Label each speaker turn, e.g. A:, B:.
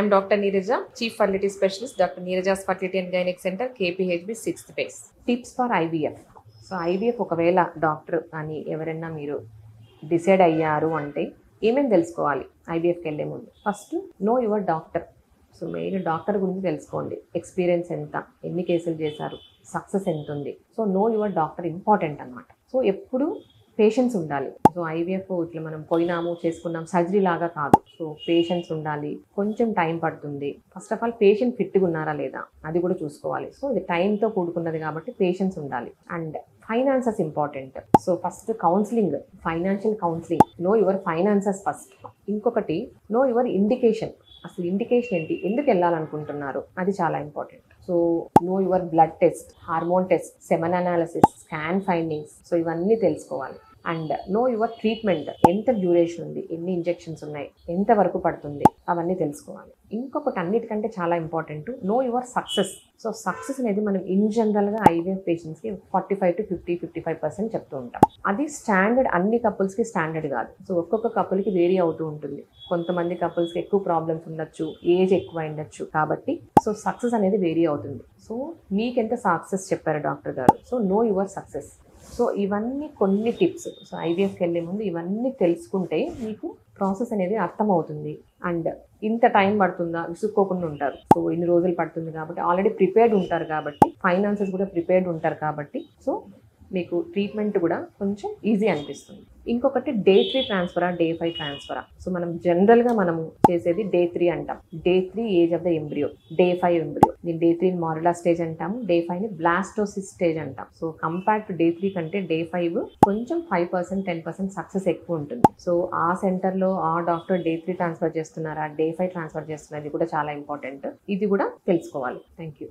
A: I'm Dr. Neeraja, Chief Fertility Specialist, Dr. Neeraja's Fertility and Gynec Center, KPHB 6th base. Tips for IVF. So IVF ఒకవేళ doctor అని ఎవరైనా మీరు decide అయ్యారు అంటే ఏమేమి తెలుసుకోవాలి ఐవీఎఫ్కి వెళ్ళే ముందు? First know your doctor. So main doctor గురించి తెలుసుకోండి. ఎక్స్పీరియన్స్ ఎంత, ఎన్ని కేసులు చేశారు, సక్సెస్ ఎంత ఉంది. So know your doctor important అనమాట. సో ఎప్పుడు పేషెన్స్ ఉండాలి. సో ఐవీఎఫ్ ఇట్లా మనం పోయినాము చేసుకున్నాం సర్జరీ లాగా కాదు. సో పేషెన్స్ ఉండాలి, కొంచెం టైం పడుతుంది. ఫస్ట్ ఆఫ్ ఆల్ పేషెంట్ ఫిట్గా ఉన్నారా లేదా అది కూడా చూసుకోవాలి. సో ఇది టైంతో కూడుకున్నది కాబట్టి పేషెన్స్ ఉండాలి. And finances important. So first counselling, financial counselling. Know your finances first. ఇంకొకటి నో యువర్ ఇండికేషన్. అసలు ఇండికేషన్ ఏంటి, ఎందుకు వెళ్ళాలనుకుంటున్నారు, అది చాలా important. So know your blood test, hormone test, semen analysis, scan findings. So ఇవన్నీ తెలుసుకోవాలి. అండ్ నో యువర్ ట్రీట్మెంట్, ఎంత డ్యూరేషన్ ఉంది, ఎన్ని ఇంజెక్షన్స్ ఉన్నాయి, ఎంత వరకు పడుతుంది, అవన్నీ తెలుసుకోవాలి. ఇంకొకటి అన్నిటికంటే చాలా important, know your success. So success అనేది మనం ఇన్ జనరల్గా ఐవీఎఫ్ పేషెంట్స్కి 45 to 55% చెప్తూ ఉంటాం. అది స్టాండర్డ్, అన్ని కపుల్స్కి స్టాండర్డ్ కాదు. సో ఒక్కొక్క కపుల్కి వేరీ అవుతూ ఉంటుంది. కొంతమంది కపుల్స్కి ఎక్కువ ప్రాబ్లమ్స్ ఉండొచ్చు, ఏజ్ ఎక్కువ ఉండొచ్చు. కాబట్టి సో సక్సెస్ అనేది వేరీ అవుతుంది. సో మీకెంత సక్సెస్ చెప్పారు డాక్టర్ గారు, so know your success. So ఇవన్నీ కొన్ని టిప్స్. సో ఐవీఎఫ్కి వెళ్ళే ముందు ఇవన్నీ తెలుసుకుంటే మీకు ప్రాసెస్ అనేది అర్థమవుతుంది. అండ్ ఇంత టైం పడుతుందా, విసుక్కోకుండా ఉంటారు. సో ఇన్ని రోజులు పడుతుంది కాబట్టి ఆల్రెడీ ప్రిపేర్డ్ ఉంటారు, కాబట్టి ఫైనాన్సెస్ కూడా ప్రిపేర్డ్ ఉంటారు. కాబట్టి సో మీకు ట్రీట్మెంట్ కూడా కొంచెం ఈజీ అనిపిస్తుంది. ఇంకొకటి డే 3 ట్రాన్స్ఫరా, డే 5 ట్రాన్స్ఫరా. సో మనం జనరల్గా మనము చేసేది డే 3 అంటాం. Day 3 age of the embryo, day 5 embryo. దీన్ని డే 3 మారులా స్టేజ్ అంటాము, డే 5ని బ్లాస్టోసిస్ స్టేజ్ అంటాం. సో కంపేర్ టు డే 3 కంటే డే 5 కొంచెం 5%, 10% సక్సెస్ ఎక్కువ ఉంటుంది. సో ఆ సెంటర్లో ఆ డాక్టర్ డే 3 ట్రాన్స్ఫర్ చేస్తున్నారా, డే 5 ట్రాన్స్ఫర్ చేస్తున్నారా, ఇది కూడా చాలా ఇంపార్టెంట్. ఇది కూడా తెలుసుకోవాలి. Thank you.